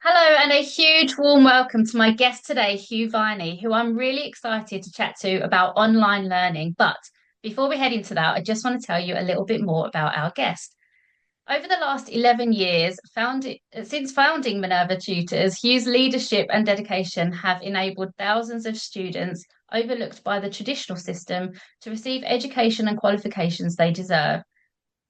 Hello, and a huge warm welcome to my guest today, Hugh Viney, who I'm really excited to chat to about online learning. But before we head into that, I just want to tell you a little bit more about our guest. Over the last 11 years, since founding Minerva Tutors, Hugh's leadership and dedication have enabled thousands of students overlooked by the traditional system to receive education and qualifications they deserve.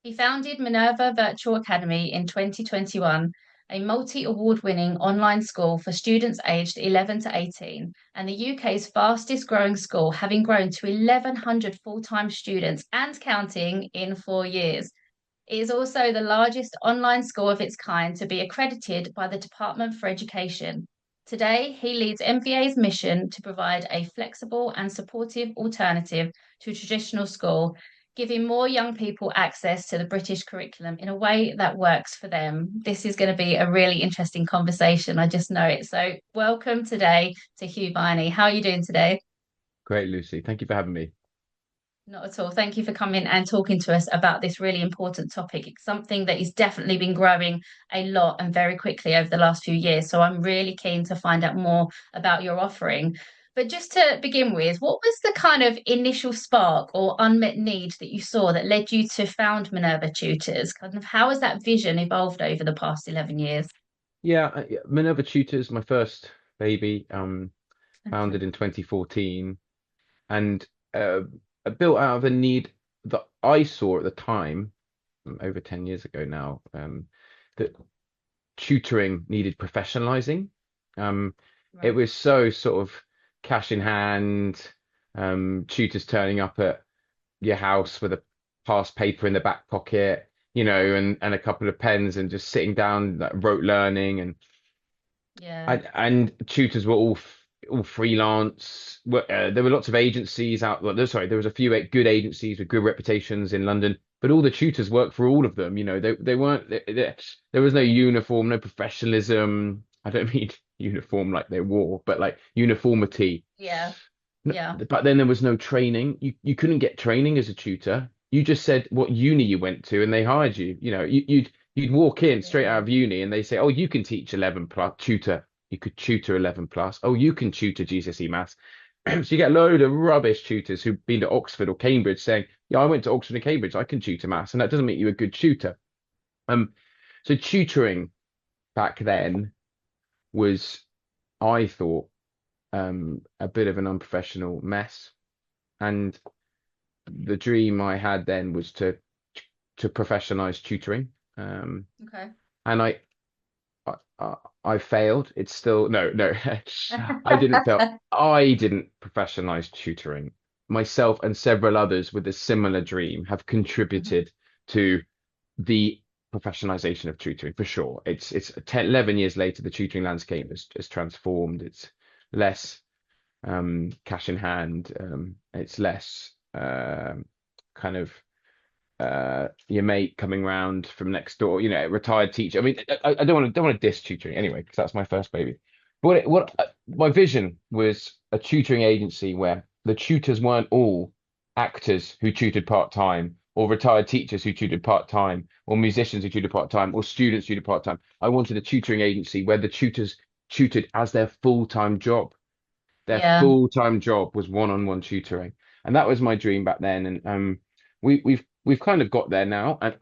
He founded Minerva Virtual Academy in 2021, a multi-award winning online school for students aged 11 to 18, and the UK's fastest growing school, having grown to 1,100 full-time students and counting in 4 years. It is also the largest online school of its kind to be accredited by the Department for Education. Today, he leads MVA's mission to provide a flexible and supportive alternative to traditional school, giving more young people access to the British curriculum in a way that works for them. This is going to be a really interesting conversation. I just know it. So, welcome today to Hugh Viney. How are you doing today? Great, Lucy. Thank you for having me. Not at all. Thank you for coming and talking to us about this really important topic. It's something that has definitely been growing a lot and very quickly over the last few years. So I'm really keen to find out more about your offering. But just to begin with, what was the kind of initial spark or unmet need that you saw that led you to found Minerva Tutors? Kind of how has that vision evolved over the past 11 years? Yeah, Minerva Tutors, my first baby, Okay. founded in 2014, and uh, built out of a need that I saw at the time, over 10 years ago now, that tutoring needed professionalizing. Um, it Right. was so sort of cash in hand, tutors turning up at your house with a past paper in the back pocket, and a couple of pens and just sitting down, like rote learning, Yeah. and tutors were all freelance. There were lots of agencies out. Well, sorry, there was a few good agencies with good reputations in London, but all the tutors worked for all of them. They weren't. There was no uniform, no professionalism. I don't mean uniform like they wore, but like uniformity. Yeah. No, Yeah. but then there was no training. You couldn't get training as a tutor. You just said what uni you went to, and they hired you. You'd walk in straight out Yeah. of uni, and they say, "Oh, you can teach 11 plus tutor. You could tutor 11 plus. Oh, you can tutor GCSE maths." So you get a load of rubbish tutors who've been to Oxford or Cambridge saying, "Yeah, I went to Oxford and Cambridge. I can tutor maths," and that doesn't make you a good tutor. Um, so tutoring back then was, I thought, a bit of an unprofessional mess. And the dream I had then was to professionalize tutoring. Okay. And I failed. It's still no. I didn't fail. I didn't professionalize tutoring. Myself and several others with a similar dream have contributed to the professionalization of tutoring for sure. It's 10, 11 years later, the tutoring landscape has transformed. It's less cash in hand. It's less kind of your mate coming round from next door, a retired teacher. I mean, I don't want to diss tutoring anyway, because that's my first baby. But my vision was a tutoring agency where the tutors weren't all actors who tutored part time, or retired teachers who tutored part time, or musicians who tutored part time, or students who tutored part time. I wanted a tutoring agency where the tutors tutored as their full-time job. Their Yeah. full-time job was one-on-one tutoring, and that was my dream back then. And we've kind of got there now, and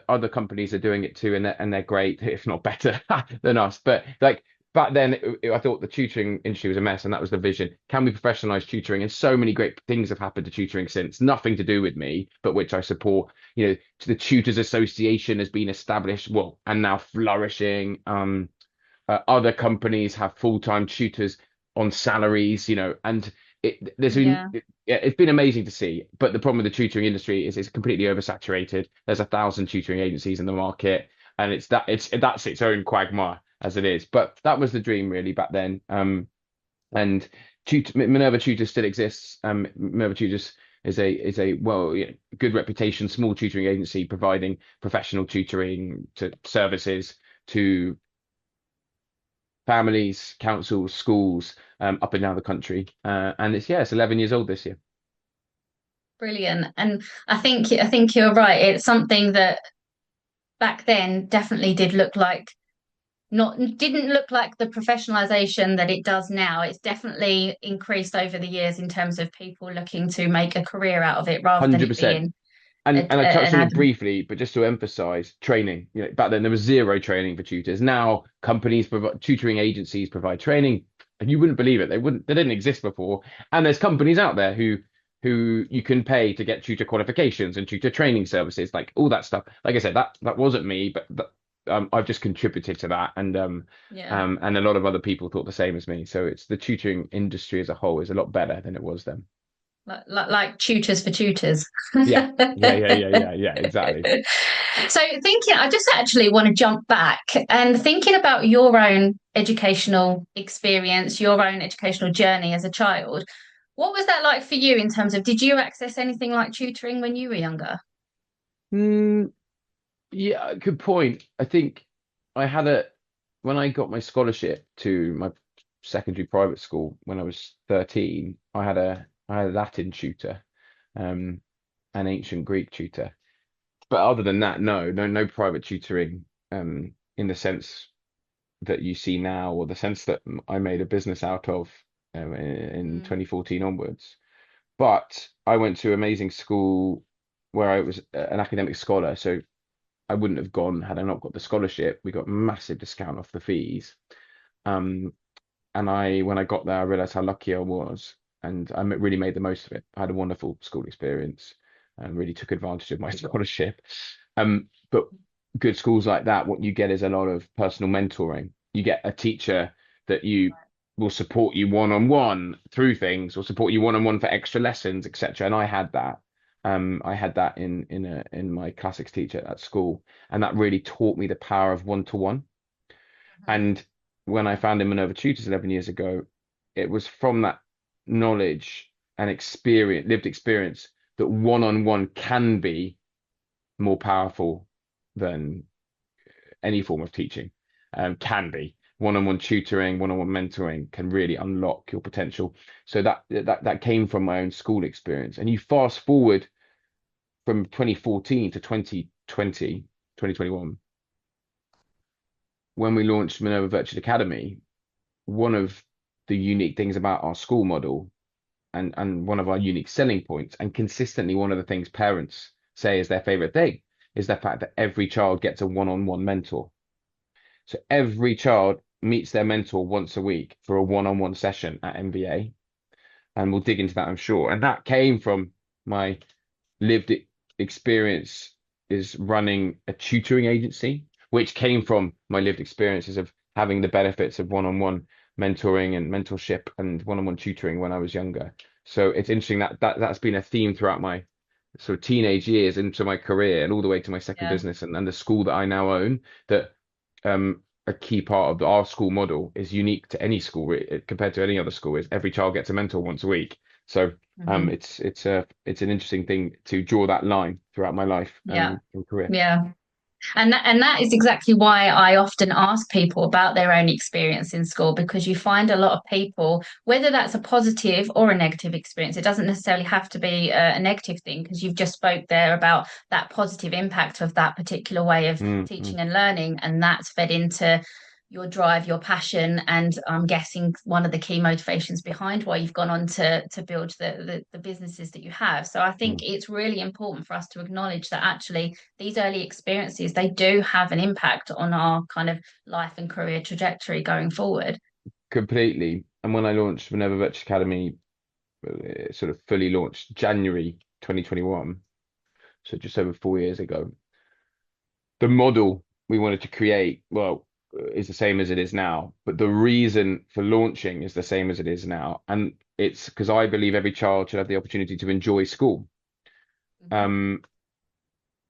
other companies are doing it too, and they're great, if not better than us. But like back then, I thought the tutoring industry was a mess, and that was the vision. Can we professionalize tutoring? And so many great things have happened to tutoring since. Nothing to do with me, but which I support. To the Tutors Association has been established, well, and now flourishing. Other companies have full-time tutors on salaries, and Yeah. yeah, it's been amazing to see. But the problem with the tutoring industry is it's completely oversaturated. There's 1,000 tutoring agencies in the market, and that's its own quagmire as it is. But that was the dream really back then. And Minerva Tutors still exists. Minerva Tutors is a good reputation, small tutoring agency providing professional tutoring to services to families, councils, schools, up and down the country. And it's 11 years old this year. Brilliant. And I think you're right. It's something that back then definitely did look like not didn't look like the professionalization that it does now. It's definitely increased over the years in terms of people looking to make a career out of it rather than it 100%. being And I touched an on it avenue. briefly, but just to emphasize training, back then there was zero training for tutors. Now companies provide tutoring agencies provide training, and you wouldn't believe it. They didn't exist before. And there's companies out there who you can pay to get tutor qualifications and tutor training services, like all that stuff. Like I said, that wasn't me, but I've just contributed to that, Yeah. and a lot of other people thought the same as me. So it's the tutoring industry as a whole is a lot better than it was then. Like tutors for tutors. Yeah, yeah, exactly. So thinking, I just actually want to jump back and thinking about your own educational experience, your own educational journey as a child. What was that like for you in terms of, did you access anything like tutoring when you were younger? Mm, yeah, good point. I think I had a when I got my scholarship to my secondary private school when I was 13, I had a Latin tutor, um, an ancient Greek tutor. But other than that, no private tutoring, in the sense that you see now, or the sense that I made a business out of, in Mm, 2014 onwards. But I went to amazing school where I was an academic scholar, so I wouldn't have gone had I not got the scholarship. We got massive discount off the fees. Um, and when I got there, I realized how lucky I was, and really made the most of it. I had a wonderful school experience and really took advantage of my scholarship. But good schools like that, what you get is a lot of personal mentoring. You get a teacher that you will support you one on one through things, or support you one on one for extra lessons, etc. And I had that. I had that in my classics teacher at school, and that really taught me the power of one to one. mhm. And when I founded Minerva Tutors 11 years ago, it was from that knowledge and experience, lived experience, that one on one can be more powerful than any form of teaching. Can be one on one tutoring, one on one mentoring can really unlock your potential. So that came from my own school experience. And you fast forward from 2014 to 2020, 2021, when we launched Minerva Virtual Academy. One of the unique things about our school model, and one of our unique selling points, and consistently one of the things parents say is their favorite thing, is the fact that every child gets a one-on-one mentor. So every child meets their mentor once a week for a one-on-one session at MVA, and we'll dig into that, I'm sure. And that came from my lived experience is running a tutoring agency, which came from my lived experiences of having the benefits of one-on-one mentoring and mentorship and one-on-one tutoring when I was younger. So it's interesting that's been a theme throughout my sort of teenage years into my career and all the way to my second Yeah. business and the school that I now own, that a key part of our school model is unique to any school compared to any other school, is every child gets a mentor once a week. So Mhm. it's an interesting thing to draw that line throughout my life, Yeah. and career. Yeah. And that is exactly why I often ask people about their own experience in school, because you find a lot of people, whether that's a positive or a negative experience, it doesn't necessarily have to be a negative thing, because you've just spoke there about that positive impact of that particular way of Mm, mm. teaching and learning, and that's fed into your drive, your passion, and I'm guessing one of the key motivations behind why you've gone on to build the businesses that you have. So I think Mm. it's really important for us to acknowledge that actually these early experiences, they do have an impact on our kind of life and career trajectory going forward. Completely. And when I launched Minerva Virtual Academy, sort of fully launched January 2021, so just over 4 years ago, the model we wanted to create, well, is the same as it is now, but the reason for launching is the same as it is now. And it's because I believe every child should have the opportunity to enjoy school. Mhm. Um,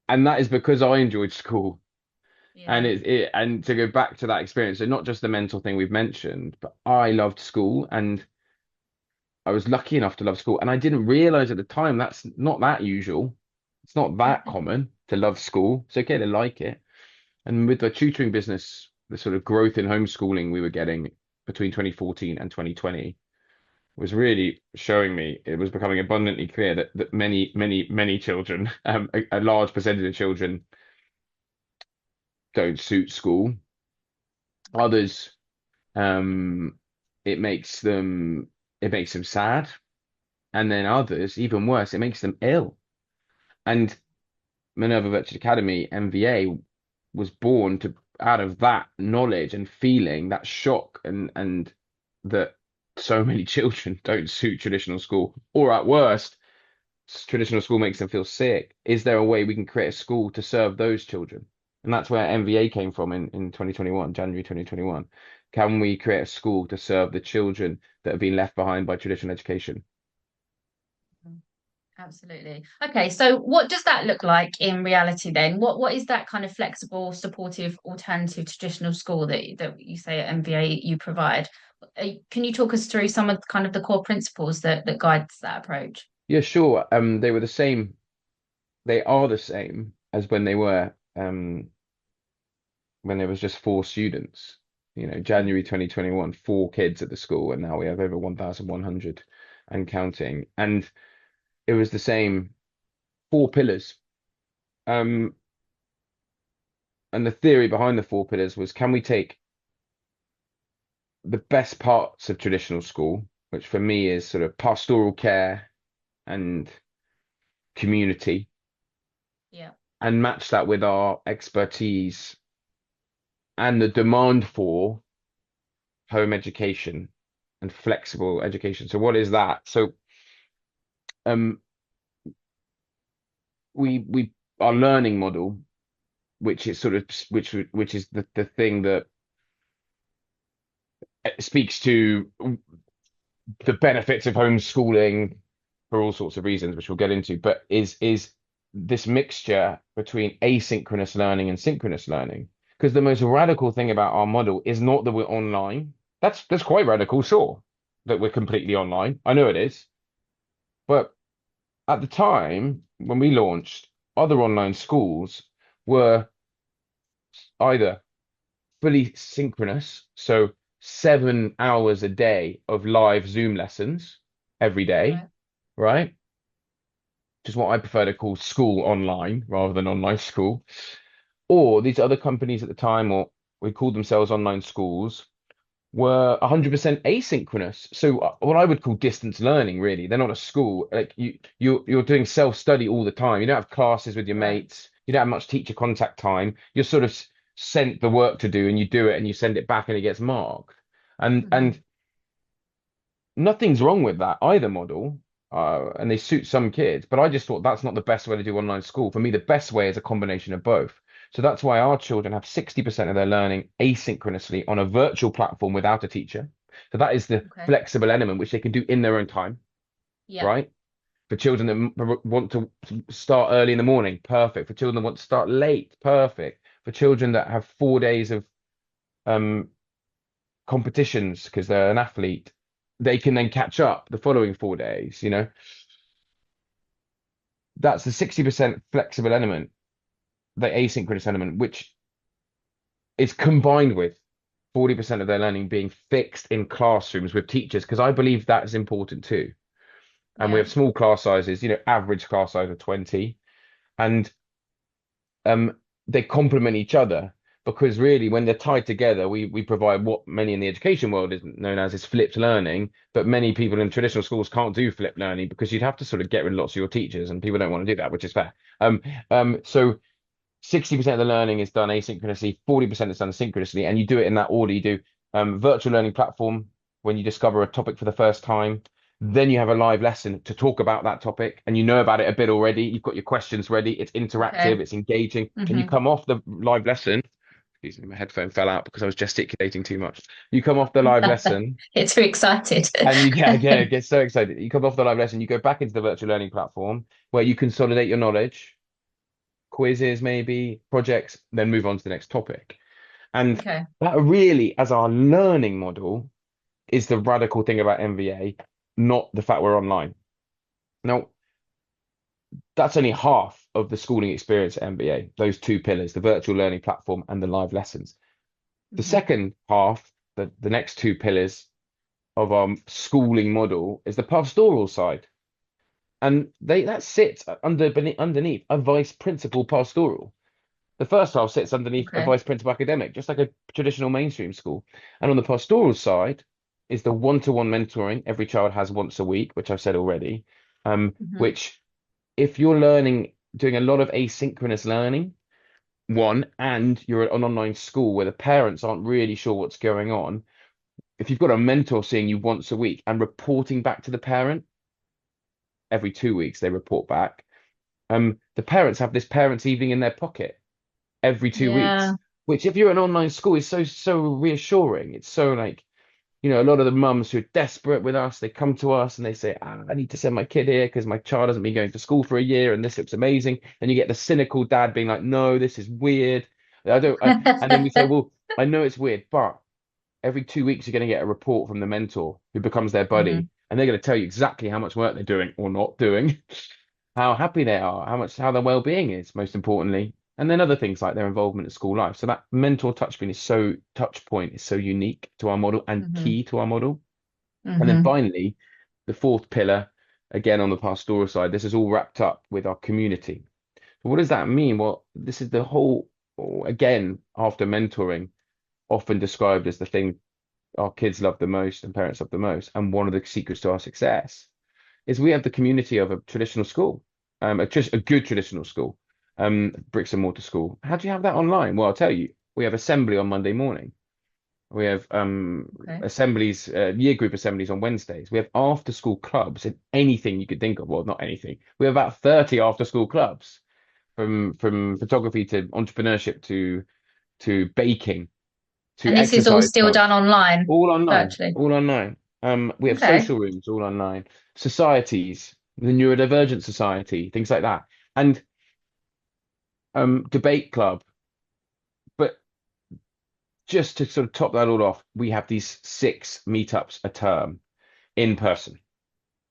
and that is because I enjoyed school. And Yeah. and to go back to that experience, so not just the mental thing we've mentioned, but I loved school, and I was lucky enough to love school. And I didn't realize at the time that's not that usual. It's not that common to love school. It's okay to like it. And with the tutoring business, the sort of growth in homeschooling we were getting between 2014 and 2020 was really showing me, it was becoming abundantly clear that many children, a large percentage of children don't suit school. Others, um, it makes them sad. And then others, even worse, it makes them ill. And Minerva Virtual Academy, MVA, was born to out of that knowledge and feeling that shock and that so many children don't suit traditional school, or at worst, traditional school makes them feel sick. Is there a way we can create a school to serve those children? And that's where MVA came from in 2021, January 2021. Can we create a school to serve the children that have been left behind by traditional education? Absolutely. Okay, so what does that look like in reality then? What is that kind of flexible, supportive, alternative traditional school that you say at MVA you provide? Can you talk us through some of kind of the core principles that guides that approach? Yeah, sure. They were the same. They are the same as when there was just four students. You know, January 2021, four kids at the school, and now we have over 1,100 and counting. And it was the same four pillars. Um, and the theory behind the four pillars was, can we take the best parts of traditional school, which for me is sort of pastoral care and community, Yeah. and match that with our expertise and the demand for home education and flexible education. So what is that? So um we our learning model, which is sort of which is the thing that speaks to the benefits of homeschooling for all sorts of reasons, which we'll get into, but is this mixture between asynchronous learning and synchronous learning. Because the most radical thing about our model is not that we're online. That's quite radical, sure, that we're completely online. I know it is. But at the time when we launched, other online schools were either fully synchronous, so 7 hours a day of live Zoom lessons every day, Right. right? Which is what I prefer to call school online rather than online school. Or these other companies at the time, or we called themselves online schools, were 100% asynchronous. So what I would call distance learning, really. They're not a school. Like you're doing self-study all the time. You don't have classes with your Right. mates. You don't have much teacher contact time. You're sort of sent the work to do and you do it and you send it back and it gets marked. And Hmm. nothing's wrong with that either model. And they suit some kids, but I just thought that's not the best way to do online school. For me, the best way is a combination of both. So that's why our children have 60% of their learning asynchronously on a virtual platform without a teacher. So that is the Okay. flexible element, which they can do in their own time, Yeah. right? For children that want to start early in the morning, perfect. For children that want to start late, perfect. For children that have 4 days of um, competitions because they're an athlete, they can then catch up the following 4 days, you know? That's the 60% flexible element, the asynchronous element, which is combined with 40% of their learning being fixed in classrooms with teachers, because I believe that is important too. And we Yeah. have small class sizes, you know, average class size of 20, and um, they complement each other because really, when they're tied together, we provide what many in the education world is known as is flipped learning, but many people in traditional schools can't do flipped learning because you'd have to sort of get rid of lots of your teachers, and people don't want to do that, which is fair. So 60% of the learning is done asynchronously, 40% is done synchronously, and you do it in that order. You do virtual learning platform when you discover a topic for the first time. Then you have a live lesson to talk about that topic, and you know about it a bit already. You've got your questions ready. It's interactive, Okay. it's engaging. And you Hmm. come off the live lesson. Excuse me, my headphone fell out because I was gesticulating too much. You come off the live lesson Get too excited. and you get so excited. You come off the live lesson, you go back into the virtual learning platform where you consolidate your knowledge, quizzes, maybe projects, then move on to the next topic. And Okay. that really, as our learning model, is the radical thing about MVA, not the fact we're online. Now, that's only half of the schooling experience at MBA, those two pillars, the virtual learning platform and the live lessons. The Hmm. second half, the next two pillars of our schooling model is the pastoral side. And that sits underneath a vice principal pastoral. The first half sits underneath a Okay. vice principal academic, just like a traditional mainstream school. And on the pastoral side is the one-to-one mentoring every child has once a week, which I've said already. Hmm. Which if you're learning, doing a lot of asynchronous learning, one, and you're at an online school where the parents aren't really sure what's going on, if you've got a mentor seeing you once a week and reporting back to the parent every 2 weeks, they report back. The parents have this parents' evening in their pocket every two Yeah. weeks, which if you're an online school is so reassuring. It's so like, a lot of the mums who are desperate with us, they come to us and they say, I need to send my kid here because my child hasn't been going to school for a year and this looks amazing. And you get the cynical dad being like, no, this is weird. And then we say, well, I know it's weird, but every 2 weeks you're going to get a report from the mentor who becomes their Hmm. buddy, and they're going to tell you exactly how much work they're doing or not doing, how happy they are, how their well-being is, most importantly, and then other things like their involvement in school life. So that mentor touch point is so unique to our model and Hmm. key to our model. And then Hmm. finally, the fourth pillar, again on the pastoral side, this is all wrapped up with our community. So what does that mean? Well, this is the whole, again, after mentoring, often described as the thing our kids love the most and parents love the most. And one of the secrets to our success is we have the community of a traditional school, just a good traditional school, bricks and mortar school. How do you have that online? Well, I'll tell you, we have assembly on Monday morning. We have Okay. assemblies, year group assemblies on Wednesdays. We have after school clubs and anything you could think of. Well, not anything. We have about 30 after school clubs from photography to entrepreneurship to baking to And this is all exercise still done clubs. online, All online, virtually. all online. We have Okay. social rooms all online, societies, the Neurodivergent Society, things like that, and debate club. But just to sort of top that all off, we have these 6 meetups a term in person.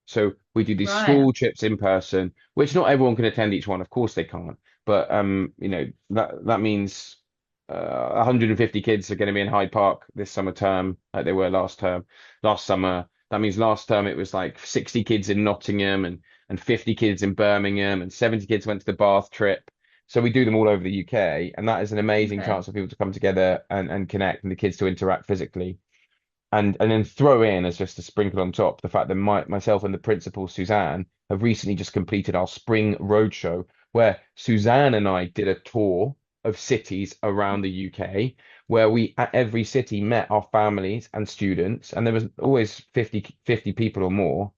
So we do these Right. school trips in person, which not everyone can attend each one. Of course they can't. But that means 150 kids are going to be in Hyde Park this summer term, like they were last term, last summer. That means last term it was like 60 kids in Nottingham and 50 kids in Birmingham and 70 kids went to the Bath trip. So we do them all over the UK, and that is an amazing Okay. chance for people to come together and connect and the kids to interact physically and then throw in as just a sprinkle on top the fact that myself and the principal Suzanne have recently just completed our spring roadshow where Suzanne and I did a tour of cities around the UK where we at every city met our families and students and there was always 50 people or more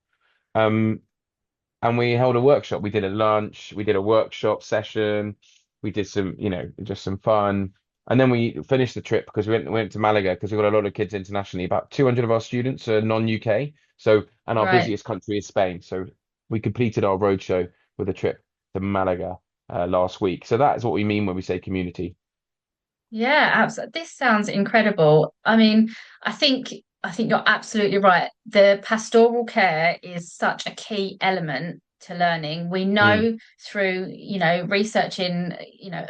um and we held a workshop. We did a lunch, we did a workshop session, we did some, just some fun. And then we finished the trip because we went to Malaga because we've got a lot of kids internationally. About 200 of our students are non-UK. So, and our Right. busiest country is Spain. So we completed our roadshow with a trip to Malaga last week. So that is what we mean when we say community. Yeah, absolutely. This sounds incredible. I mean, I think you're absolutely right. The pastoral care is such a key element to learning. We Mm, know through, researching,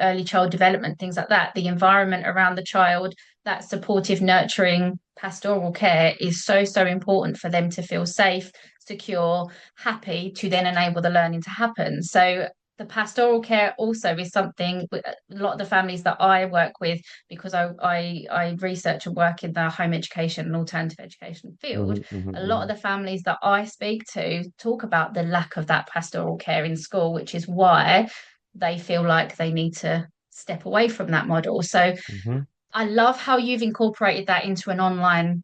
early child development, things like that, the environment around the child, that supportive, nurturing pastoral care is so, so important for them to feel safe, secure, happy to then enable the learning to happen. So the pastoral care also is something a lot of the families that I work with, because I research and work in the home education and alternative education field. mhm, mhm, A lot of mhm, the families that I speak to talk about the lack of that pastoral care in school, which is why they feel like they need to step away from that model. So mhm. I love how you've incorporated that into an online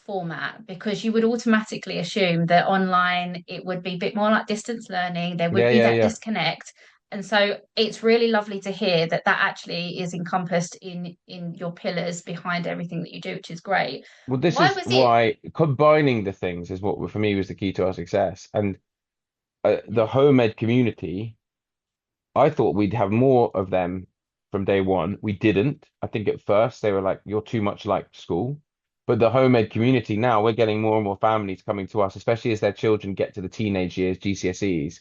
format, because you would automatically assume that online it would be a bit more like distance learning, there would Yeah, be yeah, that yeah. disconnect. And so it's really lovely to hear that that actually is encompassed in your pillars behind everything that you do, which is great. Well, this Why is was it? why combining the things is what for me was the key to our success. And the Yeah. home ed community, I thought we'd have more of them from day one. We didn't. I think at first they were like, you're too much like school. But the home ed community now, we're getting more and more families coming to us, especially as their children get to the teenage years, GCSEs.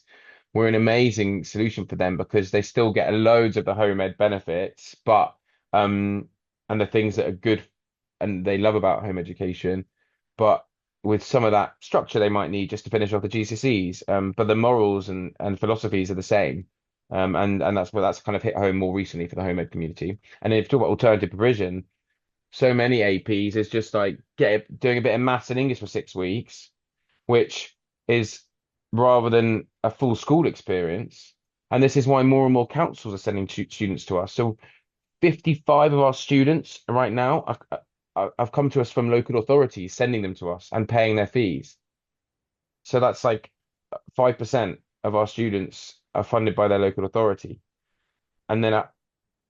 We're an amazing solution for them because they still get loads of the home ed benefits, but and the things that are good and they love about home education, but with some of that structure they might need just to finish off the GCSEs. But the morals and philosophies are the same. And that's kind of hit home more recently for the home ed community. And if you talk about alternative provision, so many APs is just like doing a bit of maths and English for 6 weeks, which is rather than a full school experience. And this is why more and more councils are sending students to us. So 55 of our students right now have come to us from local authorities, sending them to us and paying their fees. So that's like 5% of our students are funded by their local authority. And then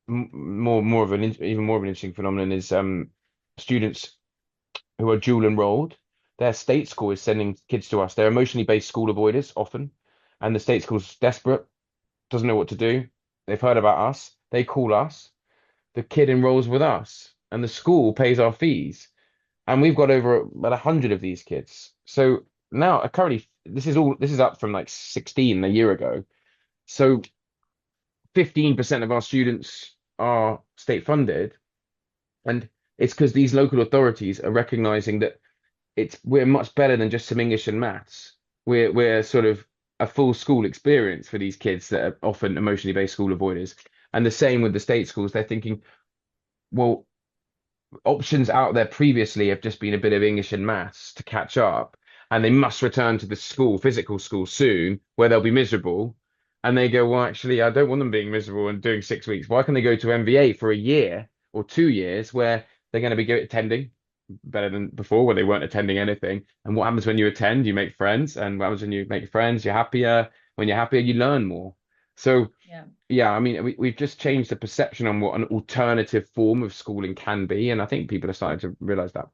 more of an even more of an interesting phenomenon is students who are dual enrolled. Their state school is sending kids to us. They're emotionally based school avoiders often, and the state school's desperate, doesn't know what to do. They've heard about us. They call us. The kid enrolls with us, and the school pays our fees. And we've got over about 100 of these kids. So now, currently, this is up from like 16 a year ago. So 15% of our students are state funded, and it's because these local authorities are recognizing that we're much better than just some English and maths. We're sort of a full school experience for these kids that are often emotionally based school avoiders. And the same with the state schools. They're thinking, well, options out there previously have just been a bit of English and maths to catch up, and they must return to the physical school soon, where they'll be miserable. And they go, well, actually, I don't want them being miserable and doing 6 weeks. Why can they go to MVA for a year or 2 years where they're going to be attending better than before, where they weren't attending anything? And what happens when you attend? You make friends, and what happens when you make friends? You're happier. When you're happier, you learn more. So Yeah. yeah, I mean, we've just changed the perception on what an alternative form of schooling can be, and I think people are starting to realize that.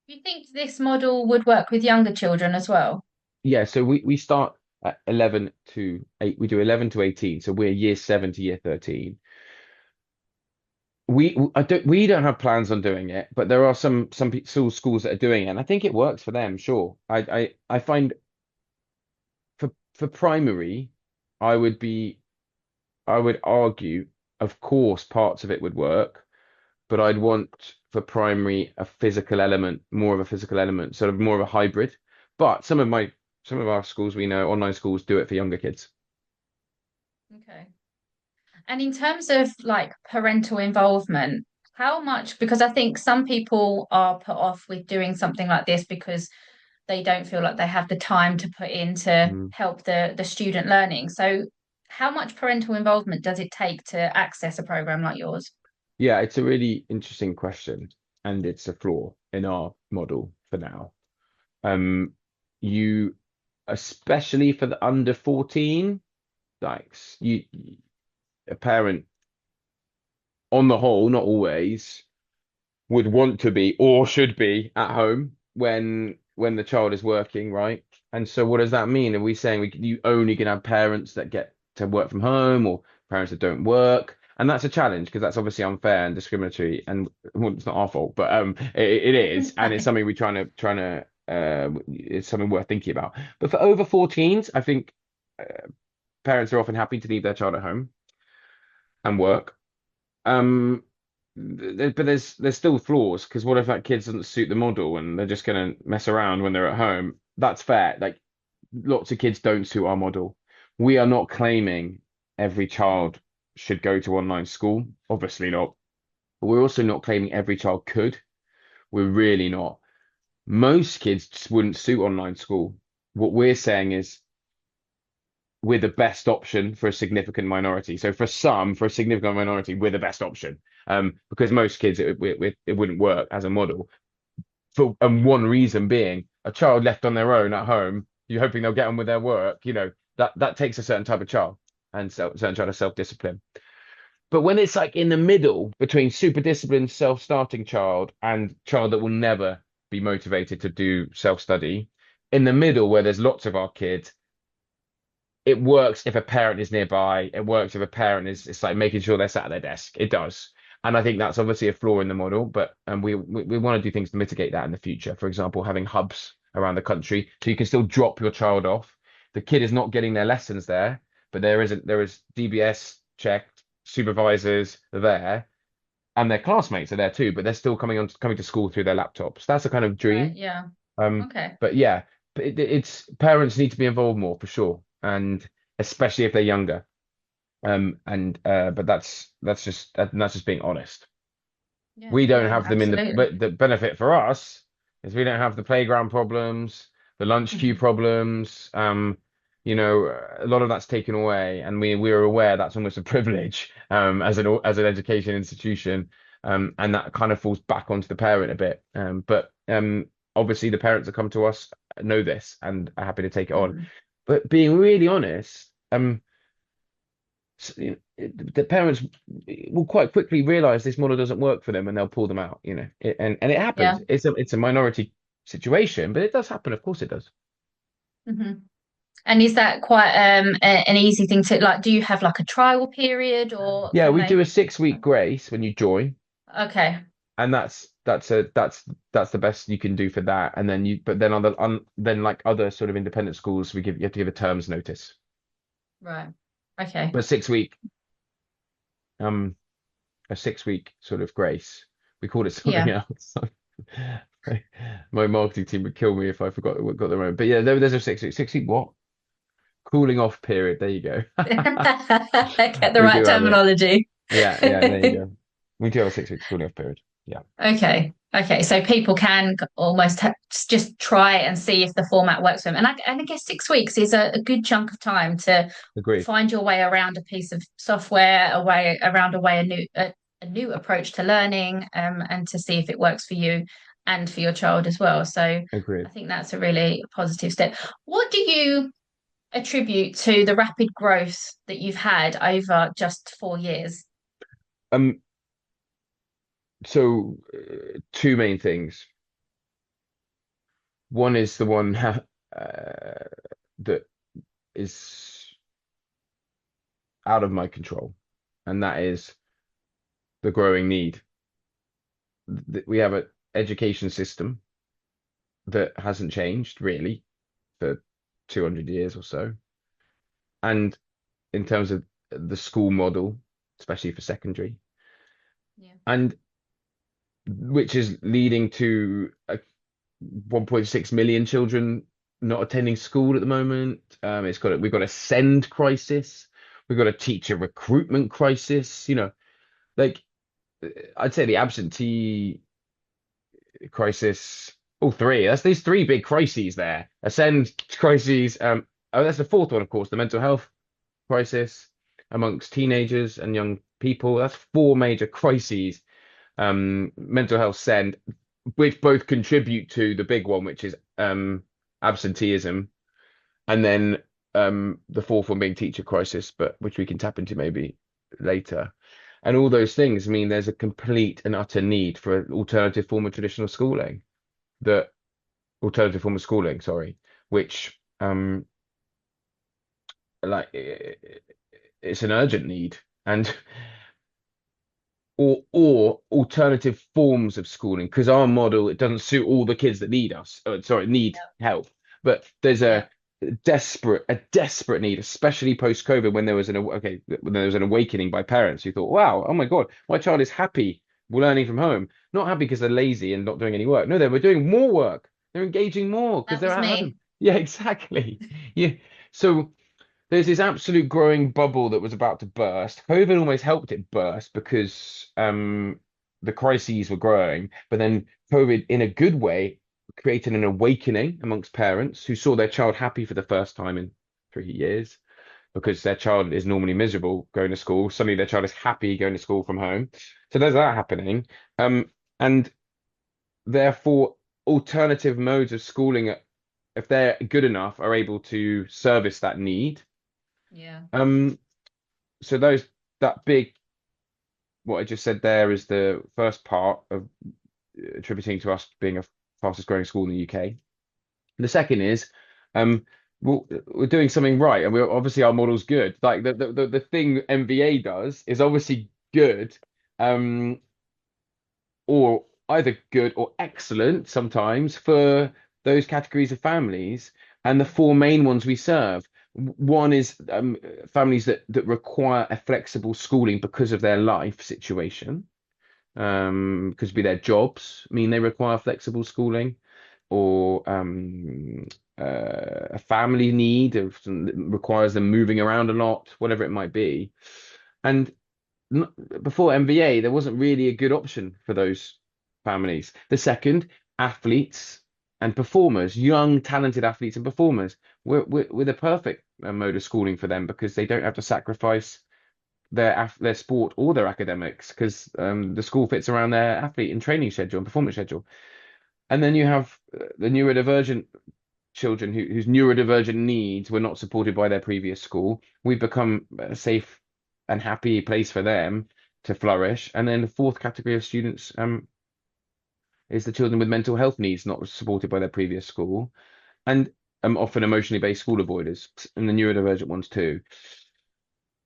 Do you think this model would work with younger children as well? Yeah, so we start at 11 to 8. We do 11 to 18, so we're year 7 to year 13. We don't have plans on doing it, but there are some schools that are doing it, and I think it works for them. Sure, I find for primary, I would be I would argue, of course, parts of it would work, but I'd want for primary a physical element, more of a physical element, sort of more of a hybrid. But some of our schools we know, online schools do it for younger kids. Okay. And in terms of like parental involvement, how much, because I think some people are put off with doing something like this because they don't feel like they have the time to put in to Mm. help the student learning. So how much parental involvement does it take to access a program like yours? Yeah, it's a really interesting question, and it's a flaw in our model for now. Um, you, especially for the under 14, like a parent on the whole, not always, would want to be or should be at home when the child is working, right? And so what does that mean? Are we saying you only can have parents that get to work from home or parents that don't work? And that's a challenge because that's obviously unfair and discriminatory, and well, it's not our fault, but it is, and it's something we're trying to it's something worth thinking about. But for over 14s, I think parents are often happy to leave their child at home and work. Um, but there's still flaws because what if that kid doesn't suit the model and they're just gonna mess around when they're at home? That's fair. Like lots of kids don't suit our model. We are not claiming every child should go to online school. Obviously not. But we're also not claiming every child could. We're really not. Most kids just wouldn't suit online school. What we're saying is we're the best option for a significant minority. So for a significant minority, we're the best option. Because most kids it wouldn't work as a model. And one reason being a child left on their own at home, you're hoping they'll get on with their work. That takes a certain type of child and certain type of self-discipline. But when it's like in the middle between super disciplined self-starting child and child that will never be motivated to do self-study, in the middle where there's lots of our kids, it works if a parent is nearby. It works if a parent is, it's like making sure they're sat at their desk. It does. And I think that's obviously a flaw in the model, but we want to do things to mitigate that in the future. For example, having hubs around the country so you can still drop your child off. The kid is not getting their lessons there, but there is DBS checked, supervisors are there, and their classmates are there too, but they're still coming to school through their laptops. That's a kind of Right, dream. yeah. Um, Okay. but yeah, it's parents need to be involved more for sure, and especially if they're younger. And but that's just being honest. Yeah, We don't yeah, have them in absolutely. but the benefit for us is we don't have the playground problems, the lunch queue Mhm. problems. A lot of that's taken away, and we're aware that's almost a privilege as an education institution. And that kind of falls back onto the parent a bit. But obviously the parents that come to us know this and are happy to take it on. Mhm. But being really honest, the parents will quite quickly realize this model doesn't work for them, and they'll pull them out, and it Yeah. happens. It's a minority situation, but it does happen. Of course it does. Hmm. And is that quite an easy thing to like? Do you have like a trial period, or Yeah, can we they? do a 6 week grace when you join, Okay, and that's the best you can do for that. And then but then then like other sort of independent schools, you have to give a terms notice. right. Okay. But um a 6 week sort of grace, we called it something Yeah. else. My marketing team would kill me if I forgot what got the right. But yeah, there's a 6 week what? Cooling off period. There you go. Get the We right do have it. terminology. Yeah, yeah, there you go. We do have a 6 week cooling off period. Yeah, Okay. Okay. So people can almost just try and see if the format works for them. And I guess 6 weeks is a good chunk of time to agreed. find your way around a piece of software, a way around a new approach to learning, and to see if it works for you and for your child as well. So I Agreed. think that's a really positive step. What do you attribute to the rapid growth that you've had over just 4 years? Um, so two main things. One is the one that is out of my control, and that is the growing need. We have an education system that hasn't changed really for 200 years or so. And in terms of the school model, especially for secondary, Yeah. and which is leading to 1.6 million children not attending school at the moment. We've got a send crisis, we've got a teacher recruitment crisis. Like I'd say the absentee crisis, all three. That's these three big crises there. Ascend crises. Oh, that's the fourth one, of course, the mental health crisis amongst teenagers and young people. That's four major crises. Mental health send, which both contribute to the big one, which is absenteeism, and then the fourth one being teacher crisis, but which we can tap into maybe later. And all those things mean there's a complete and utter need for an alternative form of traditional schooling. The alternative form of schooling, sorry, which like it's an urgent need. And or alternative forms of schooling, because our model, it doesn't suit all the kids that need us, sorry, need help. But there's Yeah. a desperate need, especially post COVID, when there was an awakening by parents who thought, wow, oh my God, my child is happy learning from home, not happy because they're lazy and not doing any work. No, they were doing more work, they're engaging more because That they're was at home. me. Yeah, exactly. Yeah. So there's this absolute growing bubble that was about to burst. COVID almost helped it burst because the crises were growing, but then COVID, in a good way, created an awakening amongst parents who saw their child happy for the first time in 3 years, because their child is normally miserable going to school. Suddenly, their child is happy going to school from home. So there's that happening, and therefore, alternative modes of schooling, if they're good enough, are able to service that need. Yeah. Um, so that big what I just said there is the first part of attributing to us being a fastest growing school in the UK. The second is um we're doing something right, and we're obviously our model's good. Like the thing MVA does is obviously good, um, or either good or excellent sometimes for those categories of families. And the four main ones we serve. One is families that require a flexible schooling because of their life situation, because be their jobs mean they require flexible schooling, or a family need of requires them moving around a lot, whatever it might be. And before MVA, there wasn't really a good option for those families. The second, athletes and performers, young, talented athletes and performers, we're the perfect mode of schooling for them because they don't have to sacrifice their sport or their academics because the school fits around their athlete and training schedule and performance schedule. And then you have the neurodivergent children whose neurodivergent needs were not supported by their previous school. We've become a safe and happy place for them to flourish. And then the fourth category of students is the children with mental health needs not supported by their previous school, and often emotionally based school avoiders, and the neurodivergent ones too.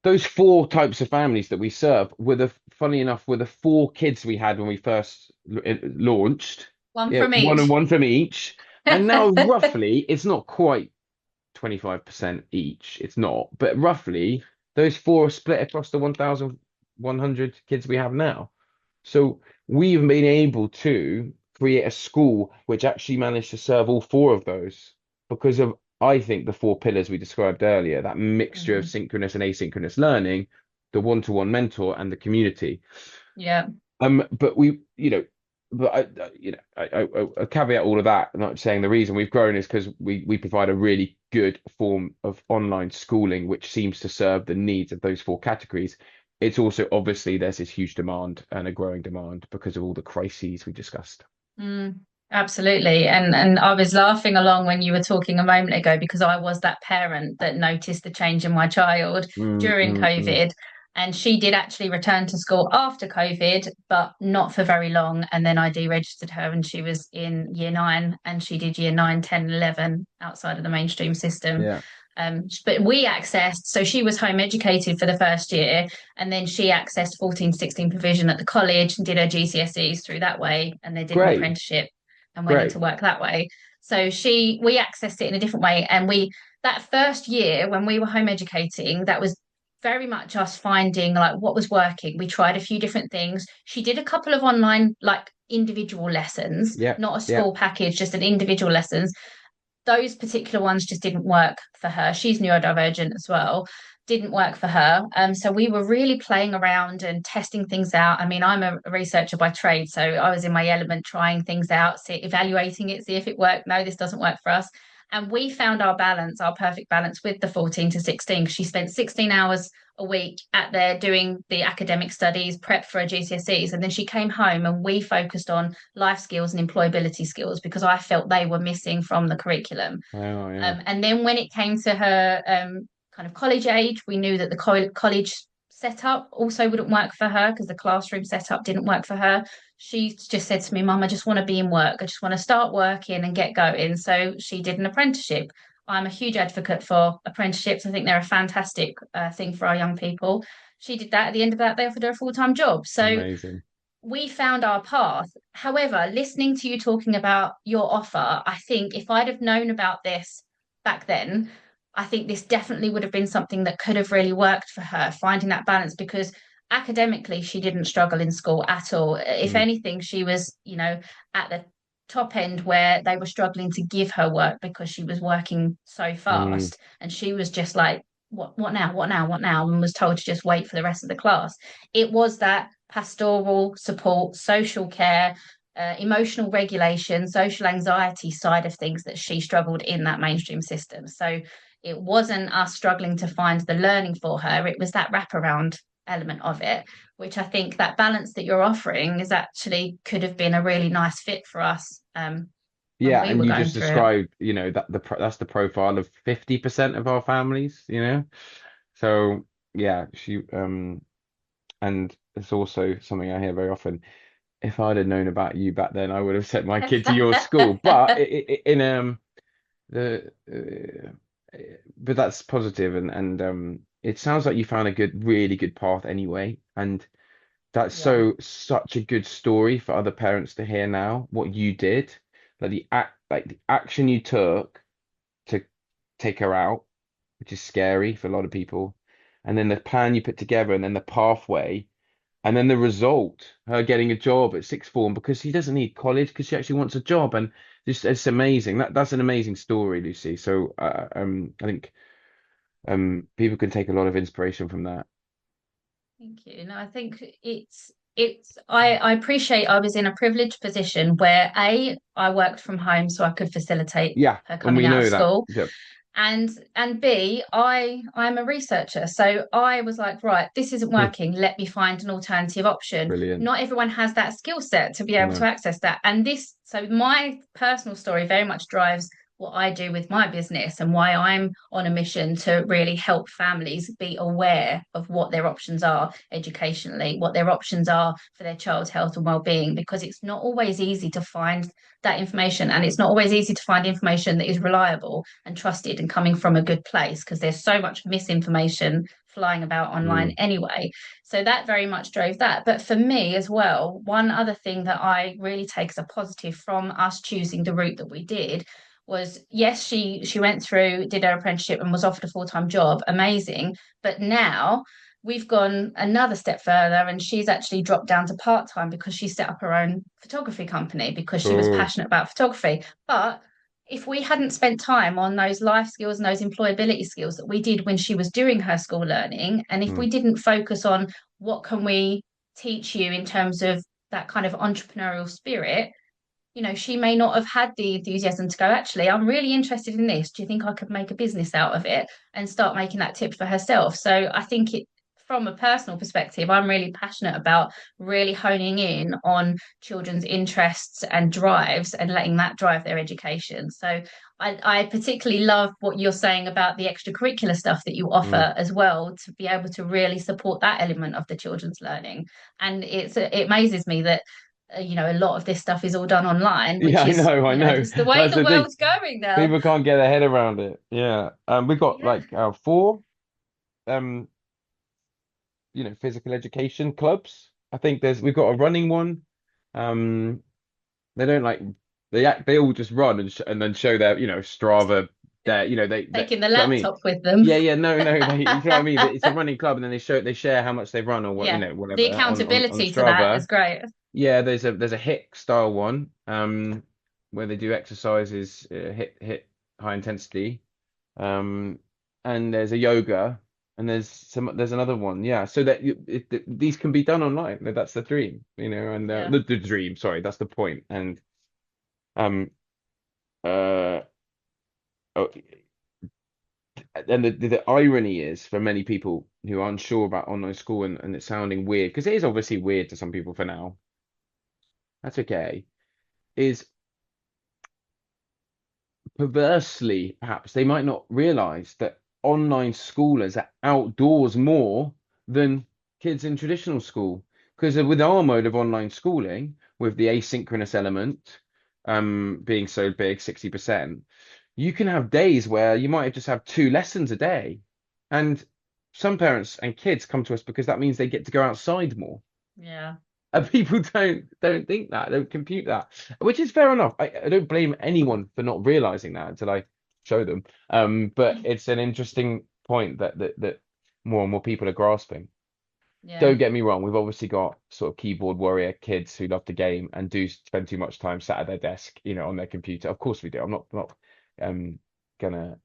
Those four types of families that we serve were funny enough, were the four kids we had when we first launched. One Yeah, from one and each. one from each. And now roughly, it's not quite 25% each. It's not, but roughly those four are split across the 1,100 kids we have now. So we've been able to create a school which actually managed to serve all four of those because of, I think, the four pillars we described earlier, that mixture of Mhm. synchronous and asynchronous learning, the one-to-one mentor, and the community. Yeah. But we, but I caveat all of that, not saying the reason we've grown is because we provide a really good form of online schooling which seems to serve the needs of those four categories. It's also obviously there's this huge demand and a growing demand because of all the crises we discussed. Mm, absolutely. And I was laughing along when you were talking a moment ago because I was that parent that noticed the change in my child Mm, during mm, mm. COVID. And she did actually return to school after COVID, but not for very long. And then I deregistered her and she was in year 9 and she did year 9, 10, 11 outside of the mainstream system. Yeah, But we accessed, so she was home educated for the first year, and then she accessed 14, 16 provision at the college and did her GCSEs through that way, and they did an great, apprenticeship and went into great. work that way. So we accessed it in a different way. And that first year when we were home educating, that was very much us finding like what was working. We tried a few different things. She did a couple of online, like individual lessons, Yeah, not a yeah, school package, just an individual lessons. Those particular ones just didn't work for her. She's neurodivergent as well. Didn't work for her. So we were really playing around and testing things out. I mean, I'm a researcher by trade, so I was in my element trying things out, evaluating it, see if it worked. No, this doesn't work for us. And we found our balance, our perfect balance with the 14 to 16. She spent 16 hours a week at there doing the academic studies, prep for her GCSEs. And then she came home and we focused on life skills and employability skills because I felt they were missing from the curriculum. oh, yeah. And then when it came to her kind of college age, we knew that the college setup also wouldn't work for her because the classroom setup didn't work for her. She just said to me, Mum, I just want to be in work. I just want to start working and get going. So she did an apprenticeship. I'm a huge advocate for apprenticeships. I think they're a fantastic thing for our young people. She did that. At the end of that, they offered her a full-time job. So Amazing. we found our path. However, listening to you talking about your offer, I think if I'd have known about this back then, I think this definitely would have been something that could have really worked for her, finding that balance because academically she didn't struggle in school at all. If Mm, anything, she was, at the top end where they were struggling to give her work because she was working so mm. fast and she was just like, what now? What now? What now? And was told to just wait for the rest of the class. It was that pastoral support, social care, emotional regulation, social anxiety side of things that she struggled in that mainstream system. So it wasn't us struggling to find the learning for her, it was that wraparound element of it, which I think that balance that you're offering is actually could have been a really nice fit for us when Yeah, we and were you going just through it. described, that's the profile of 50% of our families. So yeah, and it's also something I hear very often. If I'd have known about you back then, I would have sent my kid to your school. But in the but that's positive, and it sounds like you found a really good path anyway, and that's Yeah. such a good story for other parents to hear now. What you did, like the action you took to take her out, which is scary for a lot of people, and then the plan you put together, and then the pathway. And then the result, her getting a job at sixth form because she doesn't need college because she actually wants a job. And just it's amazing. That's an amazing story, Lucy. So I think people can take a lot of inspiration from that. Thank you. No, I think I appreciate I was in a privileged position where I worked from home so I could facilitate Yeah, her and coming we out of know that. school. Yep. And B, I'm a researcher. So I was like, right, this isn't Hmm. working. Let me find an alternative option. Brilliant. Not everyone has that skill set to be able to No. access that. So my personal story very much drives what I do with my business and why I'm on a mission to really help families be aware of what their options are educationally, what their options are for their child's health and well-being, because it's not always easy to find that information, and it's not always easy to find information that is reliable and trusted and coming from a good place because there's so much misinformation flying about online Mm. anyway. So that very much drove that. But for me as well, one other thing that I really take as a positive from us choosing the route that we did was, yes, she went through, did her apprenticeship and was offered a full-time job, amazing. But now we've gone another step further, and she's actually dropped down to part-time because she set up her own photography company because she was Oh. passionate about photography. But if we hadn't spent time on those life skills and those employability skills that we did when she was doing her school learning, and if Mm. we didn't focus on what can we teach you in terms of that kind of entrepreneurial spirit, she may not have had the enthusiasm to go, actually, I'm really interested in this. Do you think I could make a business out of it and start making that tip for herself? So I think from a personal perspective, I'm really passionate about really honing in on children's interests and drives and letting that drive their education. So I particularly love what you're saying about the extracurricular stuff that you Mm. offer as well, to be able to really support that element of the children's learning. And it amazes me that a lot of this stuff is all done online, Yeah, which I is, know, I know. just the way That's the the thing. world's going now. People can't get their head around it. Yeah. We've got Yeah. like four um, physical education clubs. I think we've got a running one. Um, they don't like they all just run and then show their, Strava their, they Taking the do you know what I mean? laptop with them. Yeah, yeah, no, you know what I mean? It's a running club and then they share how much they've run or what, Yeah. The whatever on accountability to that Strava. is great. Yeah, there's a HIIT style one, where they do exercises, hit high intensity, um, and there's a yoga, and there's another one, yeah. So that these can be done online. That's the dream, and Yeah. the dream. Sorry, that's the point. And um, uh, oh, and the irony is for many people who are unsure about online school and it's sounding weird because it is obviously weird to some people for now. That's okay. Is perversely, perhaps they might not realize that online schoolers are outdoors more than kids in traditional school. Because with our mode of online schooling, with the asynchronous element being so big, 60%, you can have days where you might just have two lessons a day. And some parents and kids come to us because that means they get to go outside more. Yeah. And people don't think that, don't compute that, which is fair enough. I don't blame anyone for not realizing that until I show them. But it's an interesting point that more and more people are grasping. Yeah. Don't get me wrong, we've obviously got sort of keyboard warrior kids who love to game and do spend too much time sat at their desk, on their computer. Of course we do. I'm not gonna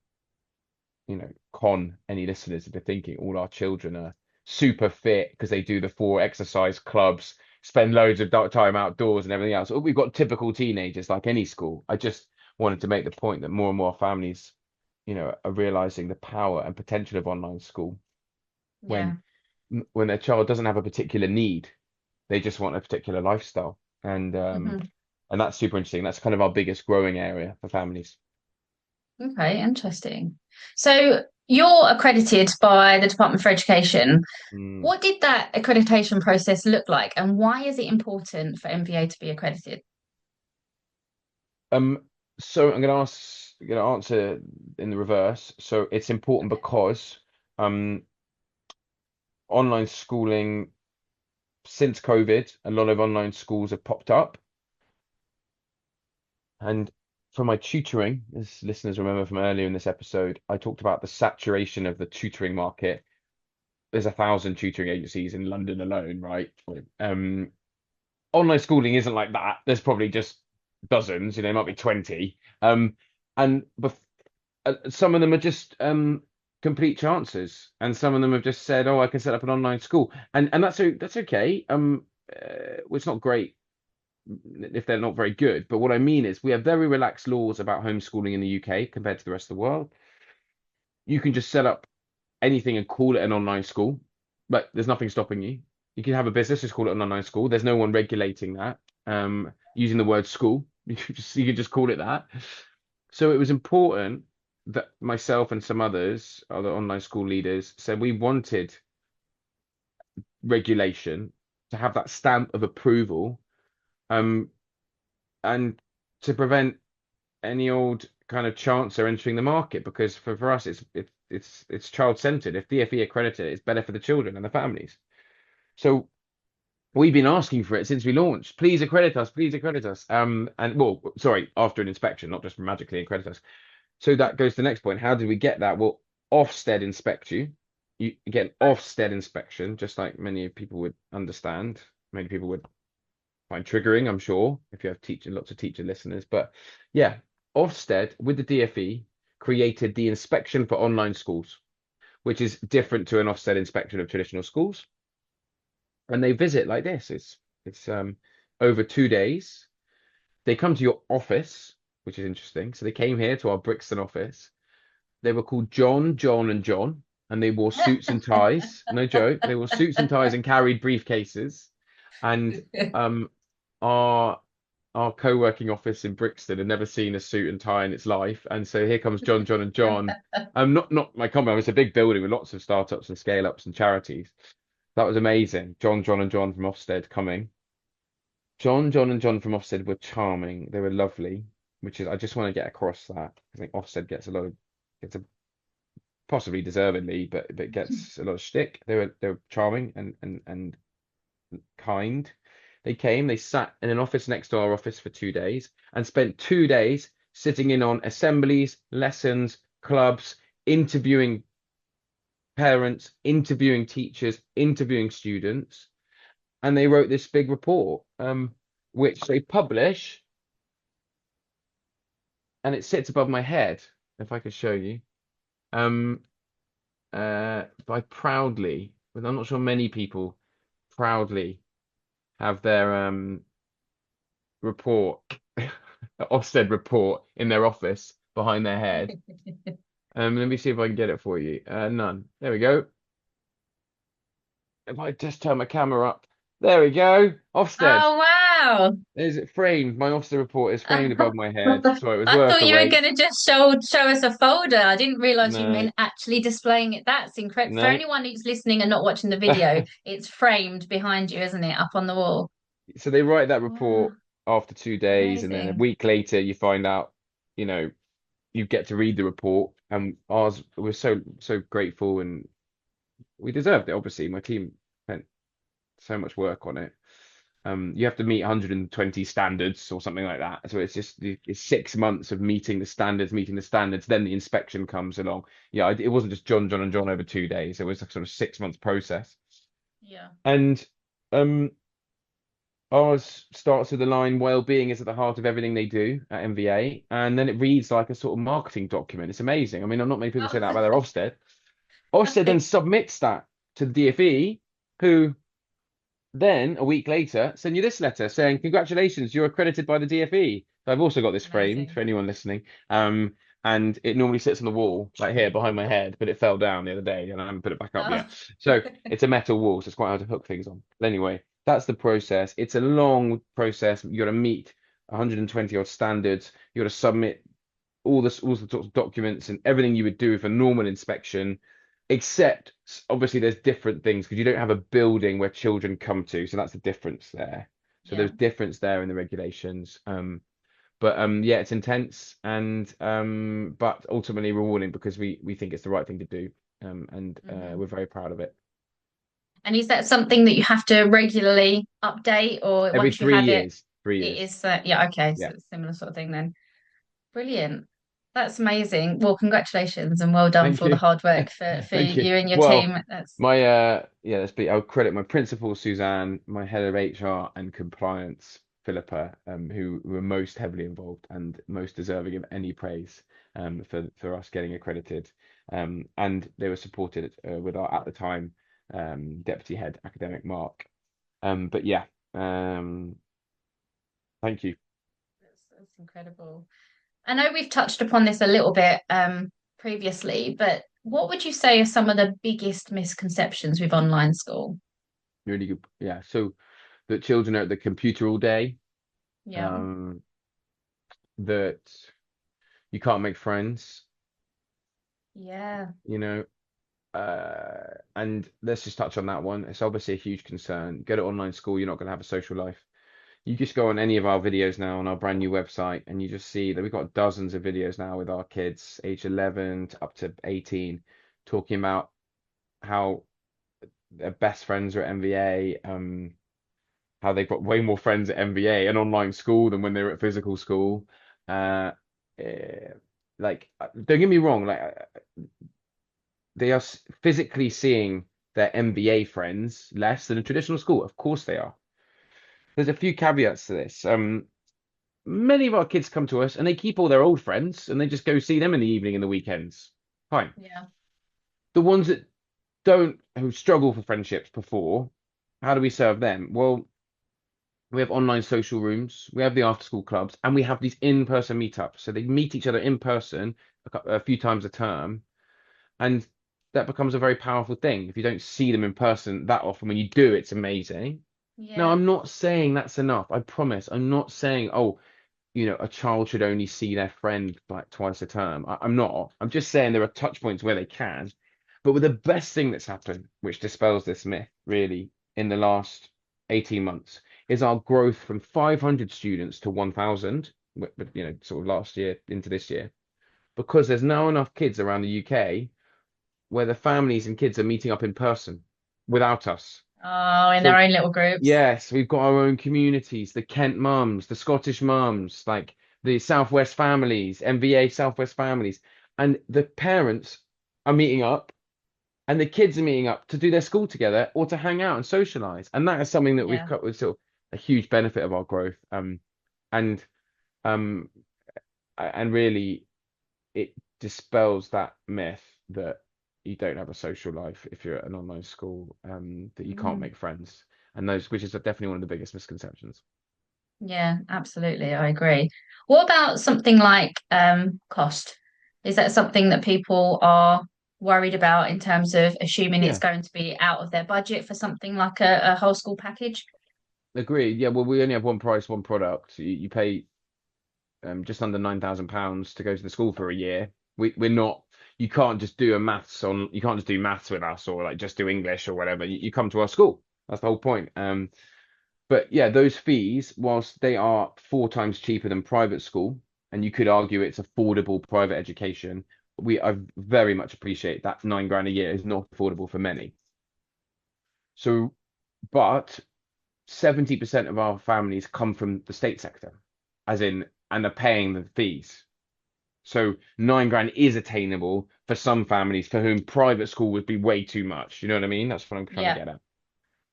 con any listeners into thinking all our children are super fit because they do the four exercise clubs, spend loads of time outdoors and everything else. We've got typical teenagers like any school. I just wanted to make the point that more and more families, are realizing the power and potential of online school Yeah. when when their child doesn't have a particular need, they just want a particular lifestyle. Hmm. And that's super interesting. That's kind of our biggest growing area for families. Okay, interesting. So you're accredited by the Department for Education. Mm. What did that accreditation process look like, and why is it important for MVA to be accredited? Um, so I'm gonna answer in the reverse. So it's important Okay. because um, online schooling since COVID, a lot of online schools have popped up. And for my tutoring, as listeners remember from earlier in this episode, I talked about the saturation of the tutoring market. there's 1,000 tutoring agencies in London alone, right? Online schooling isn't like that. There's probably just dozens, it might be 20. And some of them are just complete chances, and some of them have just said, "Oh, I can set up an online school," and that's okay. It's not great if they're not very good, but what I mean is we have very relaxed laws about homeschooling in the UK compared to the rest of the world. You can just set up anything and call it an online school, but there's nothing stopping you. You can have a business, just call it an online school. There's no one regulating that. Using the word school, you can just call it that. So it was important that myself and some others, other online school leaders, said we wanted regulation to have that stamp of approval, um, and to prevent any old kind of chancer entering the market. Because for us, it's child-centered. If DFE accredited, it's better for the children and the families. So we've been asking for it since we launched. Please accredit us. Please accredit us. And well, sorry, after an inspection, not just magically accredit us. So that goes to the next point. How did we get that? Well, Ofsted inspect you. You get an Ofsted inspection, just like many people would understand. Many people would find triggering, I'm sure, if you have lots of teacher listeners. But yeah, Ofsted with the DFE created the inspection for online schools, which is different to an Ofsted inspection of traditional schools. And they visit like this. It's over 2 days. They come to your office, which is interesting. So they came here to our Brixton office. They were called John, John, and John, and they wore suits and ties. No joke. They wore suits and ties and carried briefcases. And our our co-working office in Brixton had never seen a suit and tie in its life. And so here comes John, John, and John. Not my comment. It's a big building with lots of startups and scale-ups and charities. That was amazing. John, John, and John from Ofsted coming. John, John, and John from Ofsted were charming. They were lovely, which is I just want to get across that. I think Ofsted gets a possibly deservedly, but gets a lot of shtick. They were charming and kind. They sat in an office next to our office for 2 days and spent 2 days sitting in on assemblies, lessons, clubs, interviewing parents, interviewing teachers, interviewing students, and they wrote this big report, which they publish, and it sits above my head, if I could show you. By proudly, but I'm not sure many people proudly have their report, Ofsted report in their office behind their head. Let me see if I can get it for you. None. There we go. If I just turn my camera up. There we go. Ofsted. Oh, wow. Is it framed? My Ofsted report is framed above my head. So it was I worth thought the you were wait. going to just show us a folder. I didn't realize you No, meant actually displaying it. That's incredible. For no. anyone who's listening and not watching the video, it's framed behind you, isn't it? Up on the wall. So they write that Wow, report after 2 days, and then a amazing. week later you find out, you know, you get to read the report. And ours, we're so grateful, and we deserved it. Obviously, my team spent so much work on it. You have to meet 120 standards or something like that. So it's 6 months of meeting the standards, meeting the standards. Then the inspection comes along. Yeah, it wasn't just John, John, and John over 2 days. It was a sort of 6 month process. Yeah. And um, ours starts with the line, well-being is at the heart of everything they do at MVA. And then it reads like a sort of marketing document. It's amazing. I mean, not many people say that about their Ofsted. Ofsted then submits that to the DFE, who then a week later send you this letter saying, congratulations, you're accredited by the DFE. So I've also got this framed for Amazing. anyone listening. And it normally sits on the wall, like here behind my head, but it fell down the other day and I haven't put it back up Oh. yet. So it's a metal wall, so it's quite hard to hook things on. But anyway, that's the process. It's a long process. You got to meet 120 odd standards. You got to submit all the sorts of documents and everything you would do for normal inspection, except obviously there's different things because you don't have a building where children come to, so that's the difference there. So Yeah. there's difference there in the regulations. But yeah, it's intense and but ultimately rewarding because we think it's the right thing to do. And Hmm. we're very proud of it. And is that something that you have to regularly update, or Every once you three have it, years, 3 years. it is, yeah, okay, Yeah. so it's a similar sort of thing then. Brilliant. That's amazing. Well, congratulations and well done Thank for all the you. hard work for Thank you. you and your Well, team. That's my yeah, I'll credit my principal Suzanne, my head of HR and compliance Philippa, who were most heavily involved and most deserving of any praise for us getting accredited. And they were supported with our at the time deputy head academic Mark. But yeah, um, thank you. that's incredible. I know we've touched upon this a little bit previously, but what would you say are some of the biggest misconceptions with online school? Really good. Yeah. So that children are at the computer all day. Yeah, Um, that you can't make friends, yeah, you know. And let's just touch on that one. It's obviously a huge concern. Go to online school, you're not going to have a social life. You just go on any of our videos now on our brand new website, and you just see that we've got dozens of videos now with our kids, age 11 to up to 18, talking about how their best friends are at MVA, how they've got way more friends at MVA and online school than when they were at physical school. Uh, eh, don't get me wrong, they are physically seeing their MBA friends less than a traditional school. Of course they are. There's a few caveats to this. Many of our kids come to us and they keep all their old friends and they just go see them in the evening and the weekends. Fine. yeah, The ones that don't, who struggle for friendships before, how do we serve them? Well, we have online social rooms, we have the after school clubs, and we have these in-person meetups. So they meet each other in person a few times a term. And that becomes a very powerful thing. If you don't see them in person that often, when you do, it's amazing. Now, yeah, I'm not saying that's enough. I promise. I'm not saying, oh, a child should only see their friend like twice a term. I'm not. I'm just saying there are touch points where they can. But with the best thing that's happened, which dispels this myth really in the last 18 months, is our growth from 500 students to 1,000, sort of last year into this year, because there's now enough kids around the UK where the families and kids are meeting up in person without us. oh, in their So own little groups. yes, we've got our own communities, the Kent mums, the Scottish mums, like the Southwest families, MVA Southwest families, and the parents are meeting up and the kids are meeting up to do their school together or to hang out and socialize. And that is something that we've Yeah, cut with sort of a huge benefit of our growth. And um and really it dispels that myth that you don't have a social life if you're at an online school, that you can't mm, make friends, and those, which is definitely one of the biggest misconceptions. yeah, absolutely. I agree. What about something like cost? Is that something that people are worried about in terms of assuming it's Yeah, going to be out of their budget for something like a whole school package? agreed. Yeah, well, we only have one price, one product. You pay just under £9,000 to go to the school for a year. We're not. You can't just do a maths on. You can't just do maths with us or like just do English or whatever. You come to our school. That's the whole point. But yeah, those fees, whilst they are 4 times cheaper than private school, and you could argue it's affordable private education, I very much appreciate that 9 grand a year is not affordable for many. So, but 70% of our families come from the state sector, as in, and are paying the fees. So 9 grand is attainable for some families for whom private school would be way too much. You know what I mean? That's what I'm trying to Yeah, get at.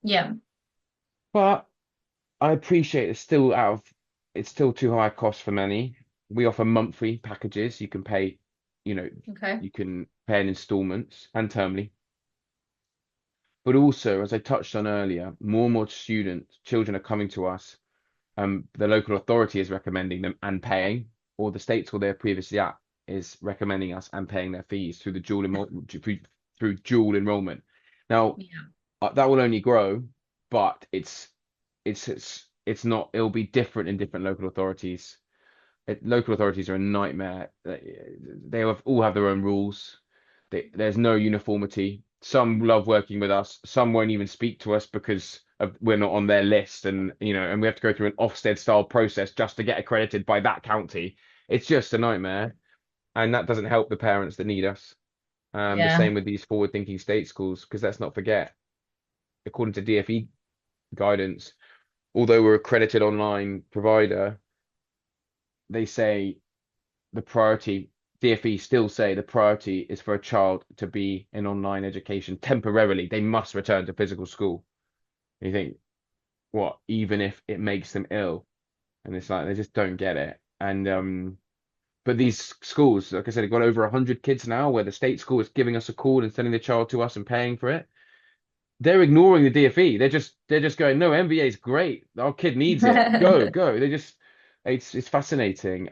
yeah, But I appreciate it's still too high a cost for many. We offer monthly packages. You can pay, you know, okay. you can pay in installments and termly. But also, as I touched on earlier, more and more children are coming to us. The local authority is recommending them and paying, or the state school they're previously at is recommending us and paying their fees through the through dual enrollment. Now, Yeah, that will only grow, but it's not. It'll be different in different local authorities. Local authorities are a nightmare. All have their own rules. There's no uniformity. Some love working with us. Some won't even speak to us because we're not on their list, and we have to go through an Ofsted style process just to get accredited by that county. It's just a nightmare, and that doesn't help the parents that need us. The yeah, same with these forward-thinking state schools, because let's not forget, according to DFE guidance, although we're accredited online provider, they say the priority DfE still say the priority is for a child to be in online education temporarily. They must return to physical school. And you think, what, even if it makes them ill? And it's like they just don't get it. And but these schools, like I said, have got over 100 kids now where the state school is giving us a call and sending the child to us and paying for it. They're ignoring the DfE. They're just going, no, MVA is great. Our kid needs it. Go, go. It's fascinating.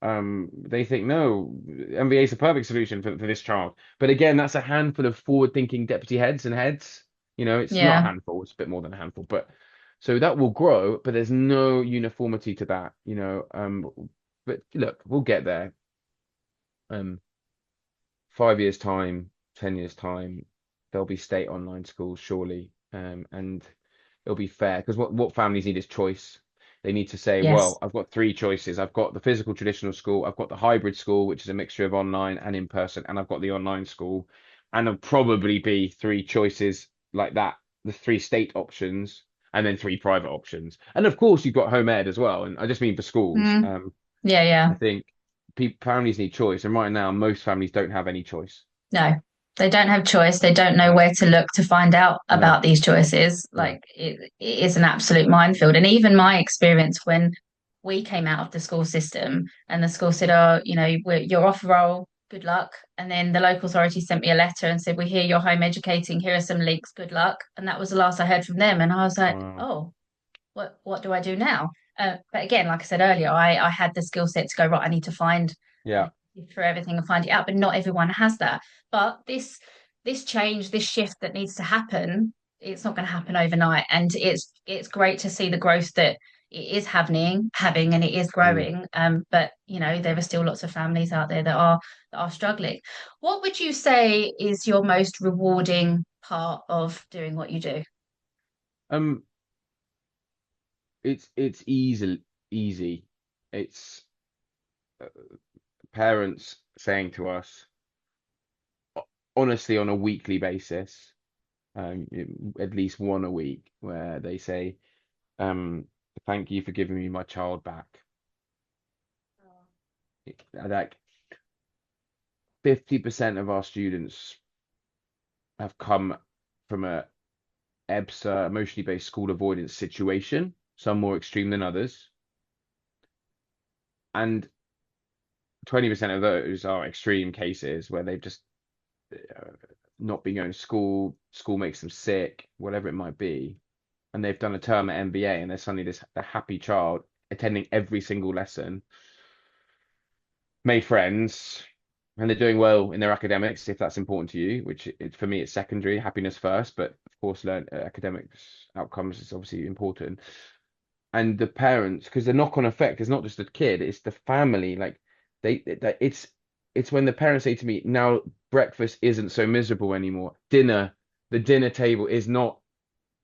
They think no, MVA is a perfect solution for this child. But again, that's a handful of forward-thinking deputy heads and heads. It's not a Yeah. handful, it's a bit more than a handful, but so that will grow, but there's no uniformity to that. But look, we'll get there. 5 years time, 10 years time, there'll be state online schools surely, and it'll be fair because what families need is choice. They need to say, well, Yes. I've got three choices. I've got the physical traditional school, I've got the hybrid school, which is a mixture of online and in person, and I've got the online school, and there'll probably be three choices like that, the three state options, and then three private options, and of course you've got home ed as well. And I just mean for schools. Mm. Yeah, I yeah. think families need choice, and right now most families don't have any choice. No, they don't have choice. They don't know No, where to look to find out no, about these choices. no. Like it is an absolute minefield. And even my experience when we came out of the school system and the school said, oh, you're off roll, good luck. And then the local authority sent me a letter and said, we hear you're home educating. Here are some links, good luck. And that was the last I heard from them. And I was like, Wow. oh, what do I do now? But again, like I said earlier, I had the skill set to go, right, I need to find Yeah. for everything and find it out, but not everyone has that. But this change, this shift that needs to happen, it's not going to happen overnight. And it's great to see the growth that it is having and it is Mm. growing. But there are still lots of families out there that are struggling. What would you say is your most rewarding part of doing what you do? Um, it's easy. It's uh, parents saying to us, honestly, on a weekly basis, um, at least one a week, where they say, um, "Thank you for giving me my child back." Like 50% of our students have come from a EBSA, emotionally based school avoidance situation, some more extreme than others, and 20% of those are extreme cases where they've just not been going to school, school makes them sick, whatever it might be, and they've done a term at MBA and they're suddenly this a happy child attending every single lesson, made friends, and they're doing well in their academics if that's important to you, which for me it's secondary, happiness first, but of course learn academics outcomes is obviously important. And the parents, because the knock-on effect is not just the kid, it's the family. Like it's when the parents say to me, now breakfast isn't so miserable anymore. The dinner table is not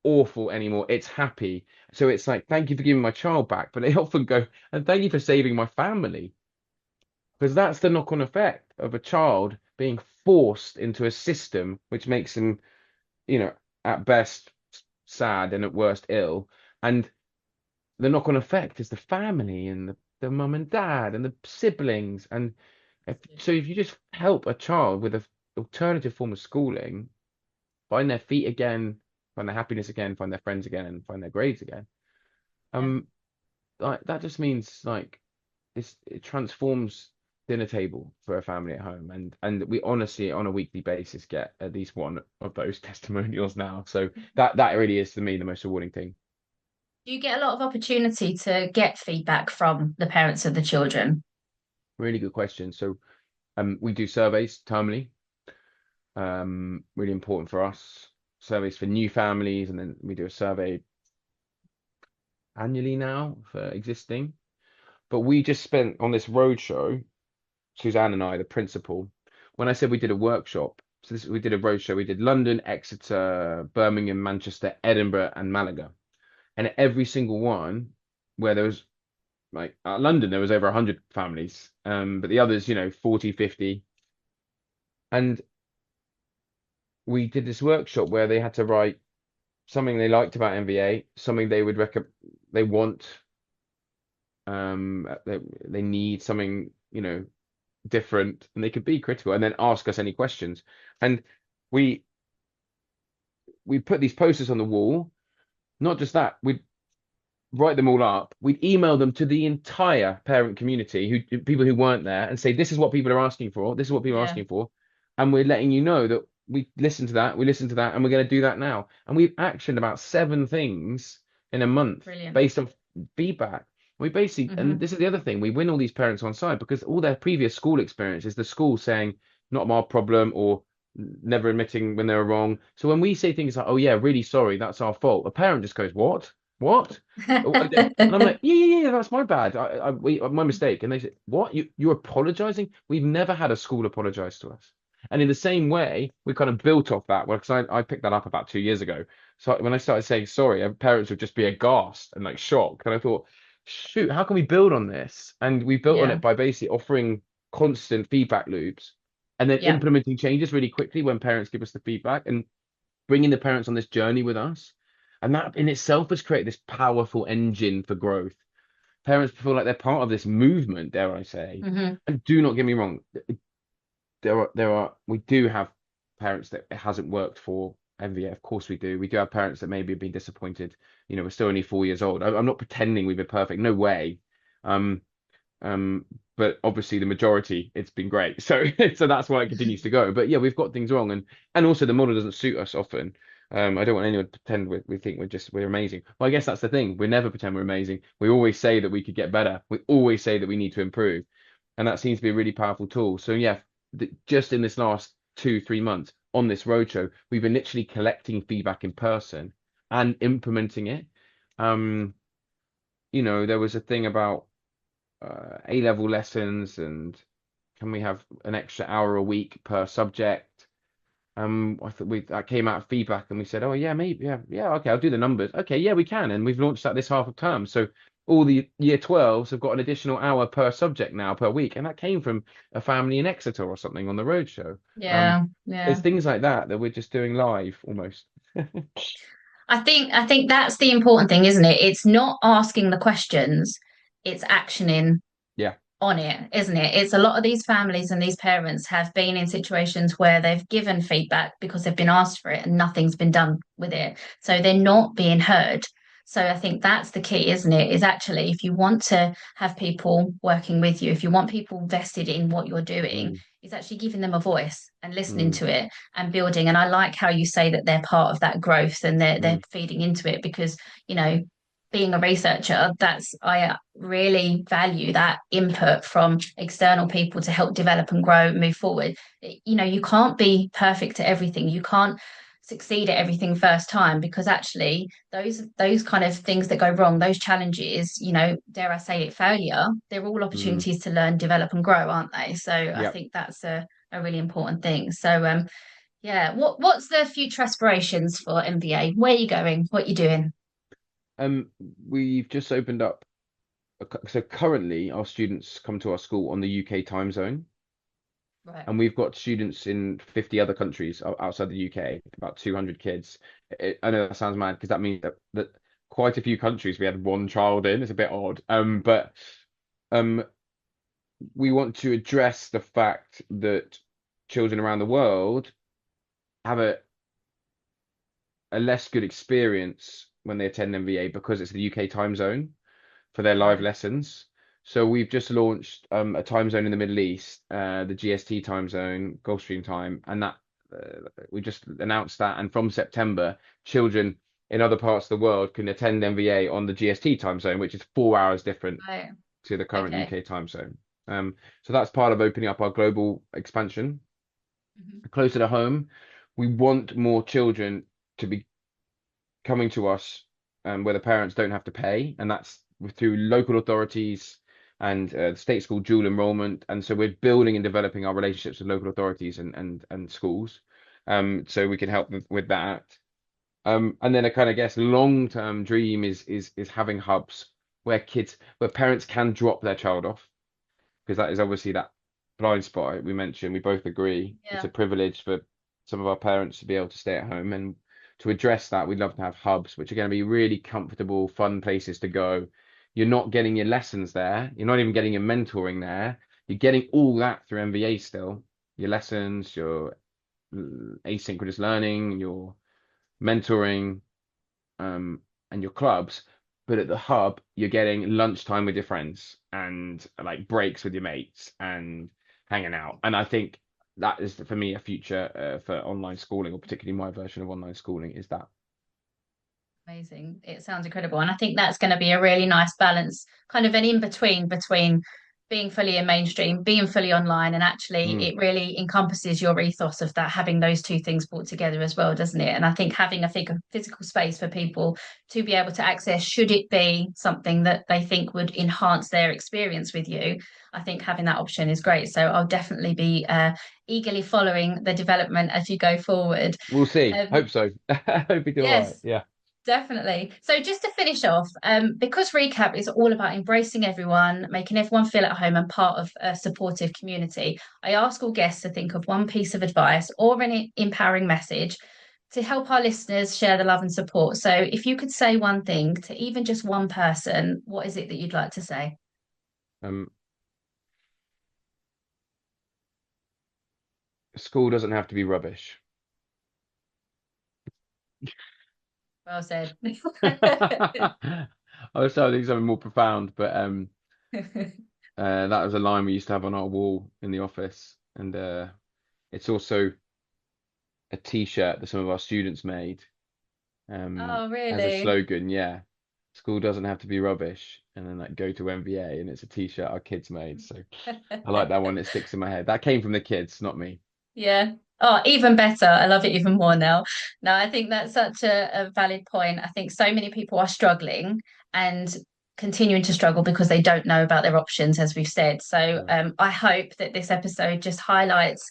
awful anymore. It's happy. So it's like, thank you for giving my child back. But they often go, and thank you for saving my family. Because that's the knock-on effect of a child being forced into a system which makes them, at best sad and at worst ill. And the knock-on effect is the family and the mum and dad and the siblings. And if you just help a child with an alternative form of schooling, find their feet again, find their happiness again, find their friends again, and find their grades again, Yeah. um, like that just means like it transforms dinner table for a family at home. And we honestly on a weekly basis get at least one of those testimonials now. So that really is to me the most rewarding thing. Do you get a lot of opportunity to get feedback from the parents of the children? Really good question. So we do surveys termly, really important for us. Surveys for new families, and then we do a survey annually now for existing. But we just spent on this roadshow, Suzanne and I, the principal. When I said we did a workshop, so we did a roadshow. We did London, Exeter, Birmingham, Manchester, Edinburgh, and Malaga. And at every single one, where there was like London, there was over 100 families, but the others, 40, 50. And we did this workshop where they had to write something they liked about MBA, something they would they want, they need something, different, and they could be critical, and then ask us any questions. And we we put these posters on the wall. Not just that, we'd write them all up. We'd email them to the entire parent community, who people who weren't there, and say, "This is what people are asking for. This is what people are Yeah. asking for," and we're letting you know that we listened to that, we listened to that, and we're going to do that now. And we've actioned about 7 things in a month Brilliant. based on feedback. We basically, and Hmm. this is the other thing, we win all these parents on side because all their previous school experience is the school saying, "Not my problem," or never admitting when they were wrong. So when we say things like, "Oh yeah, really sorry, that's our fault," a parent just goes, "What? What?" And I'm like, "Yeah, yeah, yeah, that's my bad. My mistake." And they say, "What? You're apologizing? We've never had a school apologize to us." And in the same way, we kind of built off that. Well, because I picked that up about 2 years ago. So when I started saying sorry, parents would just be aghast and like shocked. And I thought, shoot, how can we build on this? And we built on Yeah. it by basically offering constant feedback loops and then Yeah. implementing changes really quickly when parents give us the feedback and bringing the parents on this journey with us. And that in itself has created this powerful engine for growth. Parents feel like they're part of this movement, dare I say. Hmm. And do not get me wrong, we do have parents that it hasn't worked for MVA. Of course we do. We do have parents that maybe have been disappointed. We're still only 4 years old. I'm not pretending we've been perfect. No way. Um, um, but obviously the majority, it's been great. So so that's why it continues to go. But yeah, we've got things wrong, and also the model doesn't suit us often. I don't want anyone to pretend we think we're amazing. Well, I guess that's the thing. We never pretend we're amazing. We always say that we could get better. We always say that we need to improve, and that seems to be a really powerful tool. So yeah, just in this last 2, 3 months on this roadshow, we've been literally collecting feedback in person and implementing it. Um, there was a thing about A-level lessons and can we have an extra hour a week per subject? I thought we that came out of feedback and we said, oh yeah, maybe, yeah, yeah, okay, I'll do the numbers. Okay, yeah, we can, and we've launched that this half of term. So all the year 12s have got an additional hour per subject now per week, and that came from a family in Exeter or something on the roadshow. Yeah. There's Yeah. things like that we're just doing live almost. I think that's the important thing, isn't it? It's not asking the questions, it's actioning Yeah. on it, isn't it? It's a lot of these families and these parents have been in situations where they've given feedback because they've been asked for it and nothing's been done with it. So they're not being heard. So I think that's the key, isn't it? Is actually if you want to have people working with you, if you want people vested in what you're doing, Mm, is actually giving them a voice and listening mm, to it and building. And I like how you say that they're part of that growth and they're mm, feeding into it because, you know, being a researcher, that's I really value that input from external people to help develop and grow, move forward. You know, you can't be perfect at everything. You can't succeed at everything first time because actually those kind of things that go wrong, those challenges, you know, dare I say it, failure, they're all mm. opportunities to learn, develop and grow, aren't they? So I Yeah. think that's a really important thing. So yeah, what's the future aspirations for MBA? Where are you going? What are you doing? Um, we've just opened up. So currently, our students come to our school on the UK time zone, Right. and we've got students in 50 other countries outside the UK, about 200 kids. I know that sounds mad because that means that quite a few countries we had one child in. It's a bit odd. But um, we want to address the fact that children around the world have a less good experience when they attend MVA because it's the UK time zone for their live Right. lessons. So we've just launched a time zone in the Middle East, the GST time zone, Gulf Stream time, and that we just announced that. And from September, children in other parts of the world can attend MVA on the GST time zone, which is 4 hours different Right. to the current Okay. UK time zone. So that's part of opening up our global expansion Mhm. closer to home. We want more children to be coming to us where the parents don't have to pay, and that's through local authorities and the state school dual enrollment. And so we're building and developing our relationships with local authorities and schools, so we can help with that. And then I kind of guess long-term dream is having hubs where parents can drop their child off because that is obviously that blind spot we mentioned. We both agree it's a Yeah. privilege for some of our parents to be able to stay at home. And to address that, we'd love to have hubs, which are going to be really comfortable, fun places to go. You're not getting your lessons there. You're not even getting your mentoring there. you're getting all that through MVA still. Your lessons, your asynchronous learning, your mentoring, and your clubs. But at the hub, you're getting lunchtime with your friends and like breaks with your mates and hanging out. And I think that is for me a future for online schooling, or particularly my version of online schooling, is that. Amazing. It sounds incredible. And I think that's going to be a really nice balance, kind of an in between being fully in mainstream, being fully online, and actually Mm, it really encompasses your ethos of that, having those two things brought together as well, doesn't it? And I think having a physical space for people to be able to access, should it be something that they think would enhance their experience with you, I think having that option is great. So I'll definitely be eagerly following the development as you go forward. we'll see. Um, Hope so. Hope we do all right. yes. Yeah. Definitely. So just to finish off, because Recap is all about embracing everyone, making everyone feel at home and part of a supportive community, I ask all guests to think of one piece of advice or an empowering message to help our listeners share the love and support. So if you could say one thing to even just one person, what is it that you'd like to say? Um, School doesn't have to be rubbish. Well said. I was trying to think something more profound, but that was a line we used to have on our wall in the office, and it's also a T-shirt that some of our students made Oh, as a really? slogan. Yeah, school doesn't have to be rubbish, and then like go to MVA, and it's a T-shirt our kids made. So I like that one. It sticks in my head. That came from the kids, not me. Yeah. Oh, even better. I love it even more now. No, I think that's such a valid point. I think so many people are struggling and continuing to struggle because they don't know about their options, as we've said. So Yeah. I hope that this episode just highlights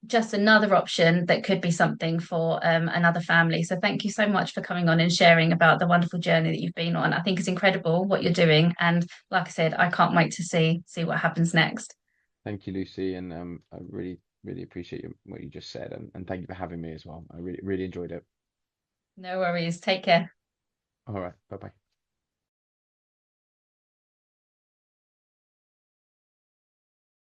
just another option that could be something for another family. So thank you so much for coming on and sharing about the wonderful journey that you've been on. I think it's incredible what you're doing. And like I said, I can't wait to see what happens next. Thank you, Lucy, and I really appreciate what you just said, and thank you for having me as well. I really enjoyed it. No worries. Take care. All right, bye bye.